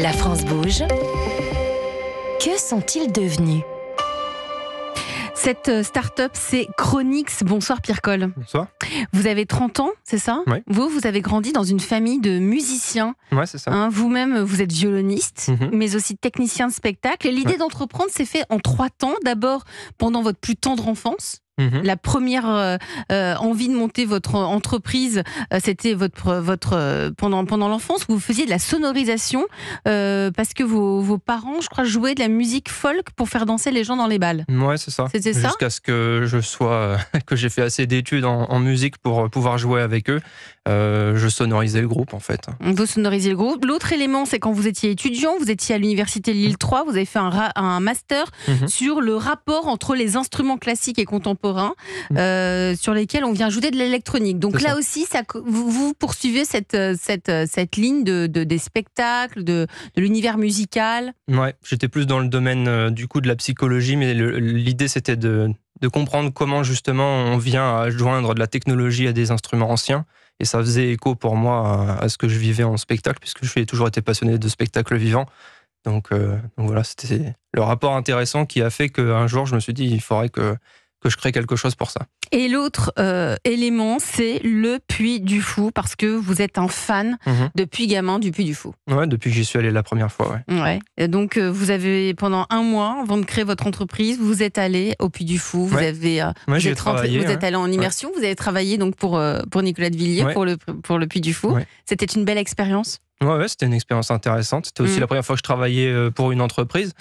La France bouge. Que sont-ils devenus ? Cette start-up, c'est Chronix. Bonsoir Pierre Coll. Bonsoir. Vous avez 30 ans, c'est ça ? Oui. Vous avez grandi dans une famille de musiciens. Ouais, c'est ça. Vous-même, vous êtes violoniste, mais aussi technicien de spectacle. Et l'idée d'entreprendre s'est faite en 3 temps. D'abord, pendant votre plus tendre enfance. La première envie de monter votre entreprise, c'était pendant l'enfance où vous faisiez de la sonorisation parce que vos parents, je crois, jouaient de la musique folk pour faire danser les gens dans les bals. Ouais, c'est ça. C'était ça ? Jusqu'à ce que que j'ai fait assez d'études en musique pour pouvoir jouer avec eux. Je sonorisais le groupe en fait. Vous sonorisez le groupe. L'autre élément, c'est quand vous étiez étudiant, vous étiez à l'université Lille 3, vous avez fait un master sur le rapport entre les instruments classiques et contemporains. Sur lesquels on vient ajouter de l'électronique. Donc là aussi, vous poursuivez cette ligne des spectacles, de l'univers musical. Ouais, j'étais plus dans le domaine du coup de la psychologie, mais l'idée c'était de comprendre comment justement on vient à joindre de la technologie à des instruments anciens. Et ça faisait écho pour moi à ce que je vivais en spectacle, puisque j'ai toujours été passionné de spectacle vivant. Donc voilà, c'était le rapport intéressant qui a fait qu'un jour je me suis dit il faudrait que je crée quelque chose pour ça. Et l'autre élément, c'est le Puy du Fou, parce que vous êtes un fan depuis gamin du Puy du Fou. Ouais, depuis que j'y suis allé la première fois, ouais. Et donc, vous avez, pendant 1 mois, avant de créer votre entreprise, vous êtes allé au Puy du Fou, vous êtes allé en immersion, vous avez travaillé donc pour Nicolas de Villiers, pour le Puy du Fou. Ouais. C'était une belle expérience. Ouais, c'était une expérience intéressante. C'était aussi la première fois que je travaillais pour une entreprise.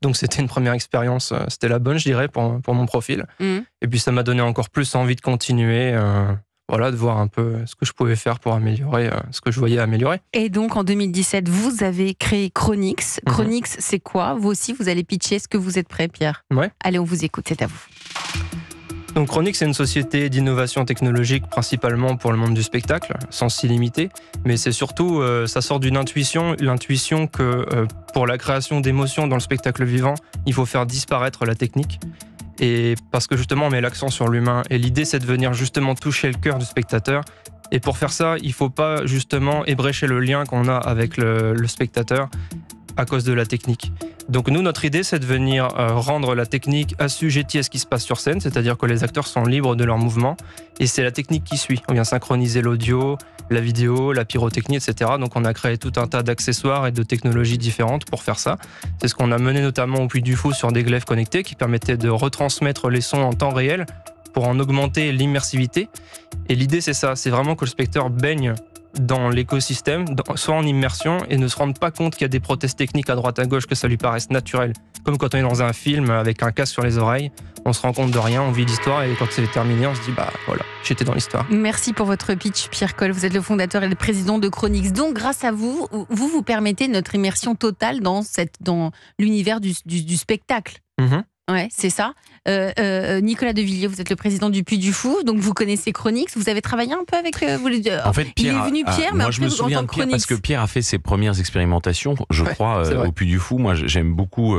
Donc c'était une première expérience, c'était la bonne, je dirais, pour mon profil. Et puis ça m'a donné encore plus envie de continuer, de voir un peu ce que je pouvais faire pour améliorer ce que je voyais améliorer. Et donc en 2017, vous avez créé Chronix. Chronix, c'est quoi ? Vous aussi, vous allez pitcher. Est-ce que vous êtes prêt, Pierre ? Ouais. Allez, on vous écoute, c'est à vous. Donc Chronix, c'est une société d'innovation technologique principalement pour le monde du spectacle, sans s'y limiter, mais c'est surtout, ça sort d'une intuition, l'intuition que pour la création d'émotions dans le spectacle vivant, il faut faire disparaître la technique. Et parce que justement on met l'accent sur l'humain, et l'idée c'est de venir justement toucher le cœur du spectateur. Et pour faire ça, il ne faut pas justement ébrécher le lien qu'on a avec le spectateur à cause de la technique. Donc nous, notre idée, c'est de venir rendre la technique assujettie à ce qui se passe sur scène, c'est-à-dire que les acteurs sont libres de leurs mouvements, et c'est la technique qui suit. On vient synchroniser l'audio, la vidéo, la pyrotechnie, etc. Donc on a créé tout un tas d'accessoires et de technologies différentes pour faire ça. C'est ce qu'on a mené notamment au Puy du Fou sur des glaives connectés qui permettaient de retransmettre les sons en temps réel pour en augmenter l'immersivité. Et l'idée, c'est ça, c'est vraiment que le spectateur baigne dans l'écosystème, soit en immersion, et ne se rende pas compte qu'il y a des prothèses techniques à droite à gauche, que ça lui paraisse naturel. Comme quand on est dans un film avec un casque sur les oreilles, on se rend compte de rien, on vit l'histoire, et quand c'est terminé, on se dit voilà, j'étais dans l'histoire. Merci pour votre pitch, Pierre Coll. Vous êtes le fondateur et le président de Chronix. Donc, grâce à vous, vous permettez notre immersion totale dans l'univers du spectacle. Ouais, c'est ça. Nicolas de Villiers, vous êtes le président du Puy du Fou, donc vous connaissez Chronix. Vous avez travaillé un peu avec. En fait, Pierre, il est venu Pierre, mais moi je me souviens de Pierre parce que Pierre a fait ses premières expérimentations, je crois, au Puy du Fou. Moi, j'aime beaucoup,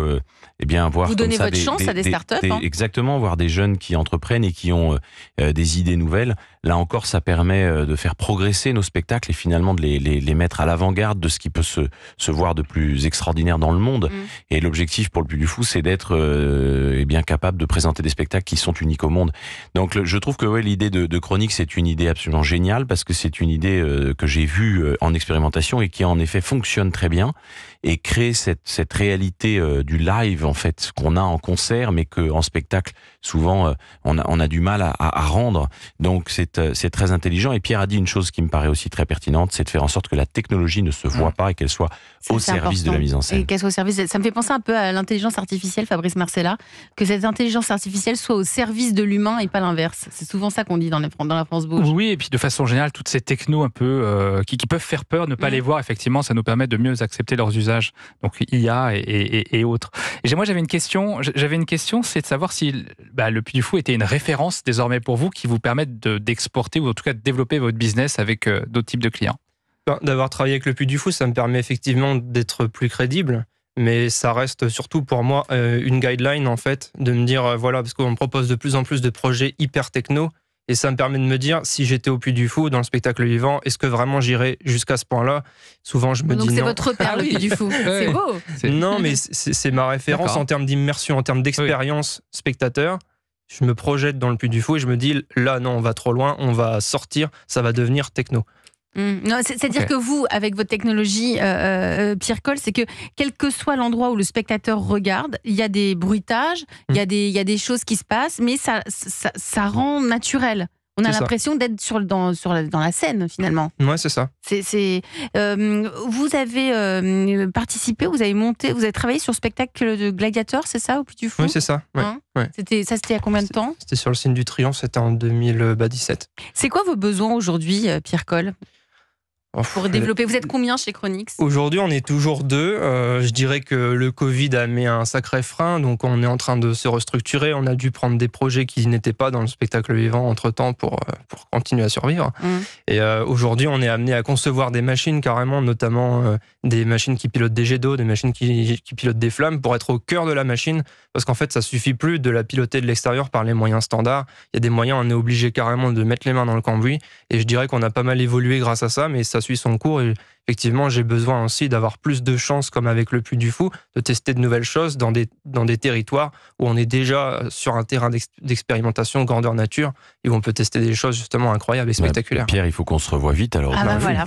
voir. Vous donnez votre chance à des startups. Exactement, voir des jeunes qui entreprennent et qui ont des idées nouvelles. Là encore, ça permet de faire progresser nos spectacles et finalement de les mettre à l'avant-garde de ce qui peut se voir de plus extraordinaire dans le monde. Et l'objectif pour le Puy du Fou, c'est d'être capable de présenter des spectacles qui sont uniques au monde. Donc je trouve que l'idée de Chronix, c'est une idée absolument géniale parce que c'est une idée que j'ai vue en expérimentation et qui en effet fonctionne très bien et crée cette réalité du live en fait qu'on a en concert mais qu'en spectacle souvent on a du mal à rendre. Donc c'est très intelligent. Et Pierre a dit une chose qui me paraît aussi très pertinente, c'est de faire en sorte que la technologie ne se voit pas et qu'elle soit au service de la mise en scène. Et qu'elle soit au service. Ça me fait penser un peu à l'intelligence artificielle, Fabrice Marcella, que cette intelligence artificielle soit au service de l'humain et pas l'inverse. C'est souvent ça qu'on dit dans la France Bouge. Oui, et puis de façon générale, toutes ces technos un peu qui peuvent faire peur, ne pas les voir, effectivement, ça nous permet de mieux accepter leurs usages. Donc IA et autres. Et moi, j'avais une question, c'est de savoir si le Puy du Fou était une référence désormais pour vous qui vous permette d'exporter ou en tout cas de développer votre business avec d'autres types de clients. D'avoir travaillé avec le Puy du Fou, ça me permet effectivement d'être plus crédible. Mais ça reste surtout pour moi une guideline en fait, de me dire parce qu'on me propose de plus en plus de projets hyper techno Et ça me permet de me dire, si j'étais au Puy du Fou, dans le spectacle vivant, est-ce que vraiment j'irais jusqu'à ce point-là? Souvent, je me dis non. Donc c'est votre repère, le Puy du Fou. C'est beau. Non, mais c'est ma référence en termes d'immersion, en termes d'expérience spectateur. Je me projette dans le Puy du Fou et je me dis, là, non, on va trop loin, on va sortir, ça va devenir techno. Non, c'est-à-dire que vous, avec votre technologie, Pierre Coll, c'est que quel que soit l'endroit où le spectateur regarde, il y a des bruitages, il y a des choses qui se passent, mais ça rend naturel. On a l'impression d'être dans la scène, finalement. Ouais, c'est ça. Vous avez participé, vous avez travaillé sur le spectacle de Gladiator, c'est ça, au Puy du Fou? Oui, c'est ça. Ouais. Ouais. C'était il y a combien de temps? C'était sur le Signe du Triomphe, c'était en 2017. C'est quoi vos besoins aujourd'hui, Pierre Coll, pour développer? Vous êtes combien chez Chronix? Aujourd'hui, on est toujours 2. Je dirais que le Covid a mis un sacré frein, donc on est en train de se restructurer. On a dû prendre des projets qui n'étaient pas dans le spectacle vivant entre-temps pour continuer à survivre. Et aujourd'hui, on est amené à concevoir des machines carrément, notamment des machines qui pilotent des jets d'eau, des machines qui pilotent des flammes, pour être au cœur de la machine, parce qu'en fait, ça suffit plus de la piloter de l'extérieur par les moyens standards. Il y a des moyens, on est obligé carrément de mettre les mains dans le cambouis, et je dirais qu'on a pas mal évolué grâce à ça, mais ça suit son cours. Et effectivement, j'ai besoin aussi d'avoir plus de chances, comme avec le Puy du Fou, de tester de nouvelles choses dans des territoires où on est déjà sur un terrain d'expérimentation grandeur nature et où on peut tester des choses justement incroyables et spectaculaires. Pierre, il faut qu'on se revoie vite alors. Voilà.